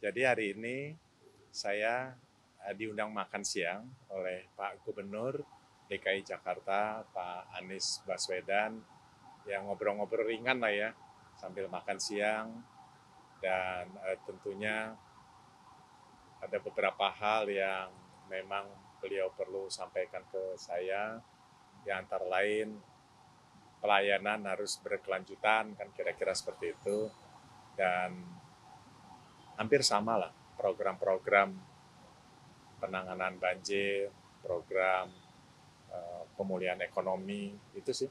Jadi hari ini saya diundang makan siang oleh Pak Gubernur DKI Jakarta, Pak Anies Baswedan, yang ngobrol-ngobrol ringan lah ya, sambil makan siang. Dan tentunya ada beberapa hal yang memang beliau perlu sampaikan ke saya, yang antara lain pelayanan harus berkelanjutan, kan kira-kira seperti itu. Dan hampir sama lah program-program penanganan banjir, program pemulihan ekonomi, itu sih.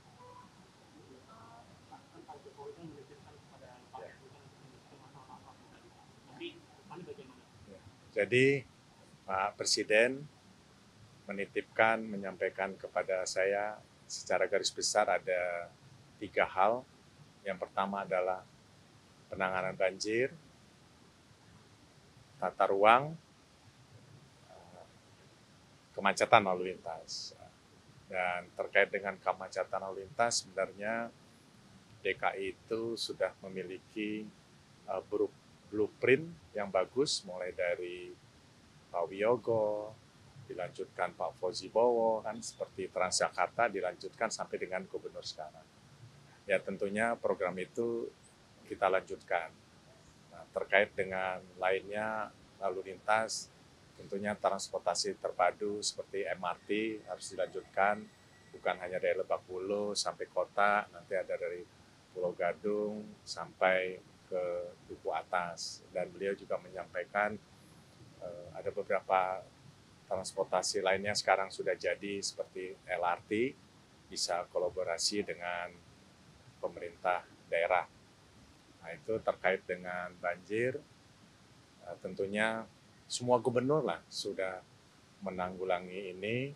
Jadi Pak Presiden menitipkan, menyampaikan kepada saya secara garis besar ada 3 hal. Yang pertama adalah penanganan banjir, tata ruang, kemacetan lalu lintas. Dan terkait dengan kemacetan lalu lintas, sebenarnya DKI itu sudah memiliki blueprint yang bagus, mulai dari Pak Wiyogo, dilanjutkan Pak Fauzi Bowo, kan seperti Transjakarta dilanjutkan sampai dengan gubernur sekarang. Ya tentunya program itu kita lanjutkan. Nah, terkait dengan lainnya lalu lintas, tentunya transportasi terpadu seperti MRT harus dilanjutkan, bukan hanya dari Lebak Bulus sampai kota, nanti ada dari Pulau Gadung sampai ke Duku Atas. Dan beliau juga menyampaikan ada beberapa transportasi lainnya sekarang sudah jadi seperti LRT, bisa kolaborasi dengan pemerintah daerah. Nah itu terkait dengan banjir, tentunya semua gubernur lah sudah menanggulangi ini,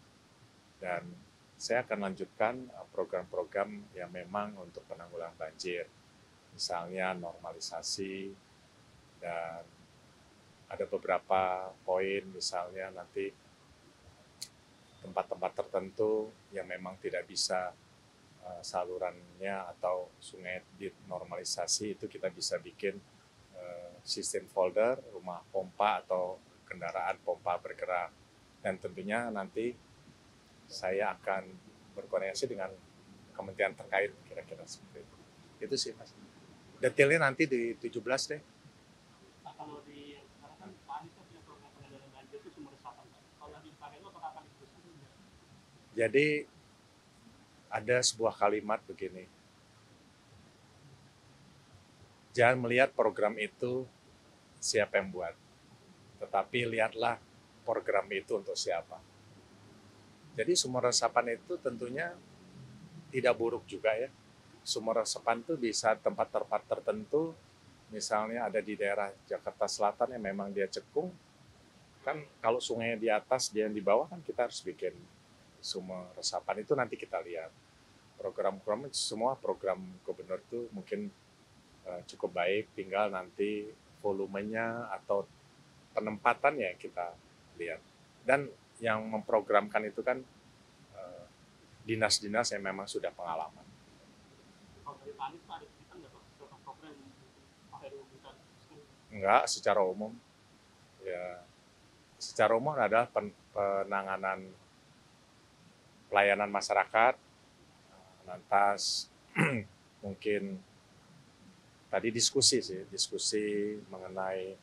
dan saya akan lanjutkan program-program yang memang untuk penanggulangan banjir. Misalnya normalisasi, dan ada beberapa poin misalnya nanti tempat-tempat tertentu yang memang tidak bisa salurannya atau sungai dinormalisasi, itu kita bisa bikin sistem folder, rumah pompa atau kendaraan pompa bergerak. Dan tentunya nanti saya akan berkoordinasi dengan kementerian terkait kira-kira seperti itu. Itu sih Mas. Detailnya nanti di 17 deh. Kalau di sekarang kan Pak Anies punya program pengendalian banjir itu sumber resapan. Kalau di Pak itu apakah akan diteruskan? Jadi ada sebuah kalimat begini, jangan melihat program itu siapa yang buat, tetapi lihatlah program itu untuk siapa. Jadi sumur resapan itu tentunya tidak buruk juga ya. Sumur resapan itu bisa tempat-tempat tertentu, misalnya ada di daerah Jakarta Selatan yang memang dia cekung, kan kalau sungainya di atas, dia yang di bawah, kan kita harus bikin sumur resapan. Itu nanti kita lihat. Program-program semua program gubernur itu mungkin cukup baik, tinggal nanti volumenya atau penempatannya yang kita lihat. Dan yang memprogramkan itu kan dinas-dinas yang memang sudah pengalaman. Kalau dari Pak Anies ada cerita nggak Pak program yang Pak Heru bisa? Enggak, secara umum. Ya, secara umum adalah penanganan pelayanan masyarakat, lantas mungkin tadi diskusi mengenai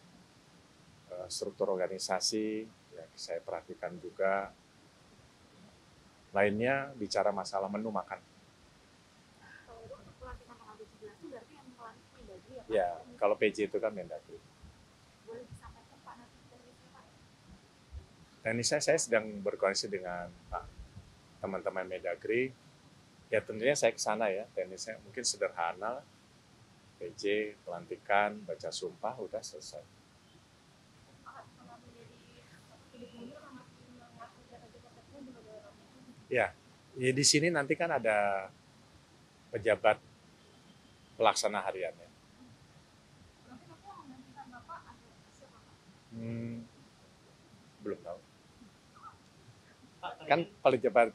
struktur organisasi, ya saya perhatikan juga. Lainnya bicara masalah menu makan. Ya, kalau PJ itu kan Mendagri. Dan ini saya sedang berkoordinasi dengan teman-teman Mendagri. Ya tentunya saya ke sana ya, teknisnya mungkin sederhana, PJ, pelantikan, baca sumpah, udah selesai. Ya, ya di sini nanti kan ada pejabat pelaksana hariannya. Belum tahu. Kan pejabat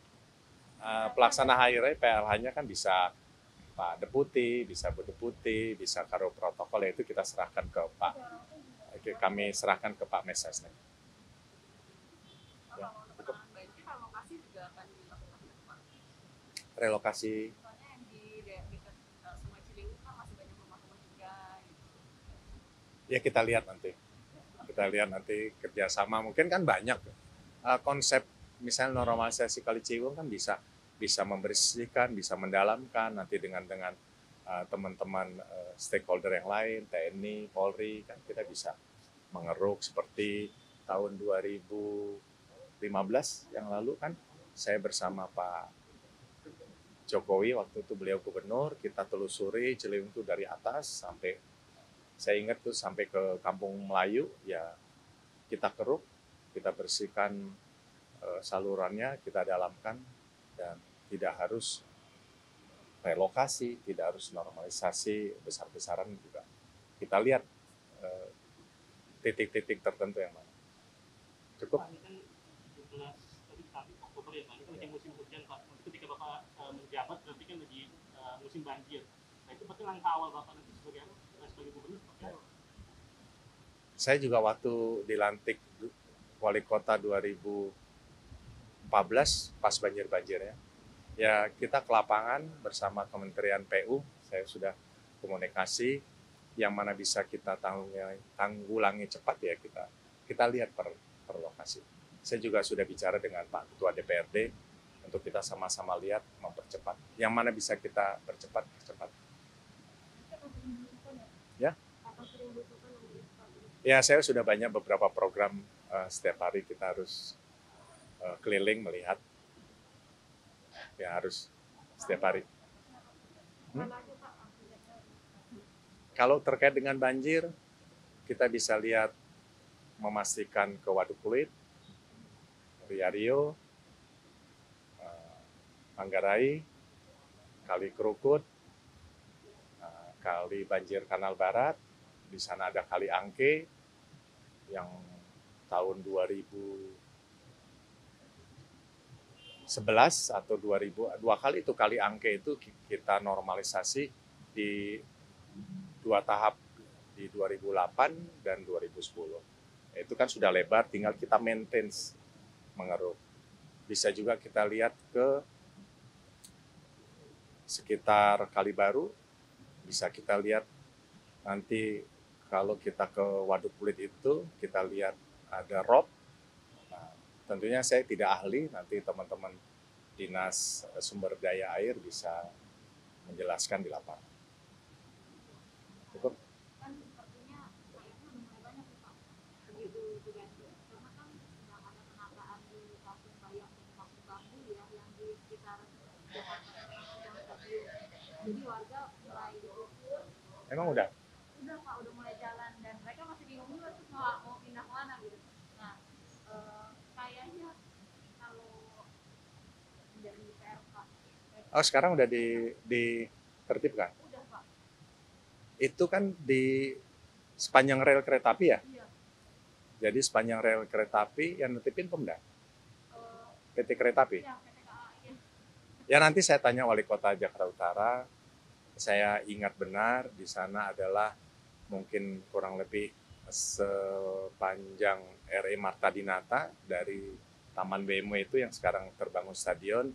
pelaksana harian PLH-nya kan bisa Pak Deputi, bisa Bu Deputi, bisa Karo Protokol, itu kita serahkan ke Pak kami serahkan ke Pak Mensesnek. Ya, Kalau untuk penanganan banjir, relokasi juga akan dilakukan ke Pak. relokasi. Soalnya yang di dekat Sungai Ciliwung kan masih banyak rumah-rumah juga. Gitu. Ya kita lihat nanti kerjasama, mungkin kan banyak konsep misalnya normalisasi Kali Ciliwung kan bisa membersihkan, bisa mendalamkan nanti dengan teman-teman stakeholder yang lain, TNI, Polri, kan kita bisa mengeruk seperti tahun 2015 yang lalu kan saya bersama Pak Jokowi, waktu itu beliau gubernur, kita telusuri Ciliwung itu dari atas sampai, saya ingat tuh sampai ke Kampung Melayu, ya kita keruk, kita bersihkan salurannya, kita dalamkan, dan tidak harus relokasi, tidak harus normalisasi besar-besaran juga. Kita lihat titik-titik tertentu yang mana. Cukup? Pak, ini kan 17 tadi Oktober ya Pak, ini kan lagi musim hujan Pak. Nanti ketika Bapak menjabat berarti kan lagi musim banjir. Nah itu berarti langkah awal Bapak nanti sebagai gubernur seperti apa? Saya juga waktu dilantik wali kota 2014 pas banjir-banjirnya, ya kita ke lapangan bersama Kementerian PU, saya sudah komunikasi yang mana bisa kita tanggulangi cepat ya kita lihat per lokasi. Saya juga sudah bicara dengan Pak Ketua DPRD untuk kita sama-sama lihat mempercepat. Yang mana bisa kita percepat. Ya. Ya, saya sudah banyak beberapa program setiap hari kita harus keliling melihat. Ya harus setiap hari. Kalau terkait dengan banjir, kita bisa lihat memastikan ke Waduk Kulit, Riario, Manggarai, Kali Kerukut, Kali Banjir Kanal Barat, di sana ada Kali Angke yang tahun 2011 atau 2000, dua kali itu Kali Angke itu kita normalisasi di 2 tahap di 2008 dan 2010. Itu kan sudah lebar, tinggal kita maintain mengeruk. Bisa juga kita lihat ke sekitar Kalibaru, bisa kita lihat nanti kalau kita ke Waduk Kulit itu, kita lihat ada rob. Nah, tentunya saya tidak ahli, nanti teman-teman Dinas Sumber Daya Air bisa menjelaskan di lapangan. Cukup? Kan sepertinya airnya udah mulai banyak nih Pak. Begitu diganti. Karena kan sedang ada penataan di Kampung Bayam dan Kampung Bambu ya, yang di sekitar Jakarta sedang stadium. Jadi warga mulai Emang udah? Udah Pak, udah mulai jalan dan mereka masih bingung juga tuh mau pindah mana gitu. Nah, kayaknya kalau dari PRK Oh, sekarang udah ditertibkan? udah Pak. Itu kan di sepanjang rel kereta api ya? Iya. Jadi sepanjang rel kereta api yang netipin Pemda? PT Kereta Api? Iya, PT KAI ya. Ya nanti saya tanya Wali Kota Jakarta Utara, saya ingat benar di sana adalah mungkin kurang lebih sepanjang RE Marta Dinata dari Taman Bemo itu yang sekarang terbangun stadion.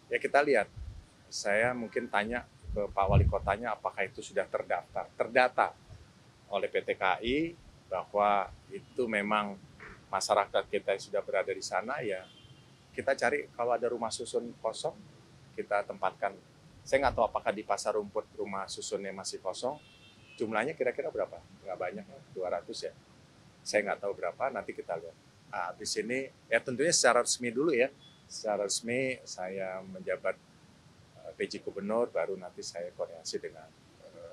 Ya kita lihat, saya mungkin tanya ke Pak Wali Kotanya apakah itu sudah terdata oleh PT KAI bahwa itu memang masyarakat kita yang sudah berada di sana, ya kita cari kalau ada rumah susun kosong, kita tempatkan. Saya nggak tahu apakah di Pasar Rumput rumah susunnya masih kosong, jumlahnya kira-kira berapa? Nggak banyak, 200 ya. Saya nggak tahu berapa, nanti kita lihat. Nah, habis ini, ya tentunya secara resmi dulu ya. Secara resmi saya menjabat PJ Gubernur, baru nanti saya koordinasi dengan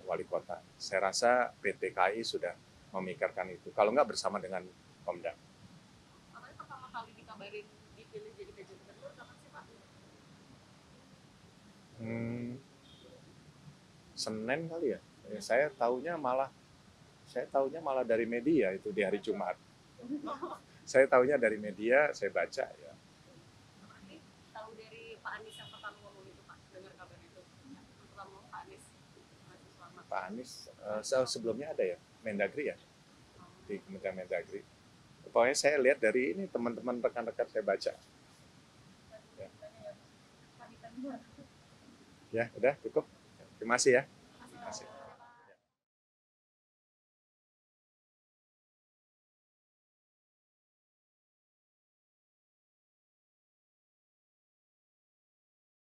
Wali Kota. Saya rasa PT KAI sudah memikirkan itu. Kalau nggak bersama dengan Pemda. Makanya pertama kali dikabarin dipilih jadi PJ Gubernur kapan sih Pak? Senin kali ya. Saya tahunya malah dari media itu di hari Jumat. Saya tahunya dari media, saya baca ya. Berarti tahu dari Pak Anies yang pertama ngomong itu Pak, dengar kabar itu. Yang pertama Pak Anies. Pak Anies sebelumnya ada ya, Mendagri ya. di Kementerian Mendagri. Pokoknya saya lihat dari ini teman-teman rekan-rekan saya baca. Ya, udah cukup. Terima kasih ya.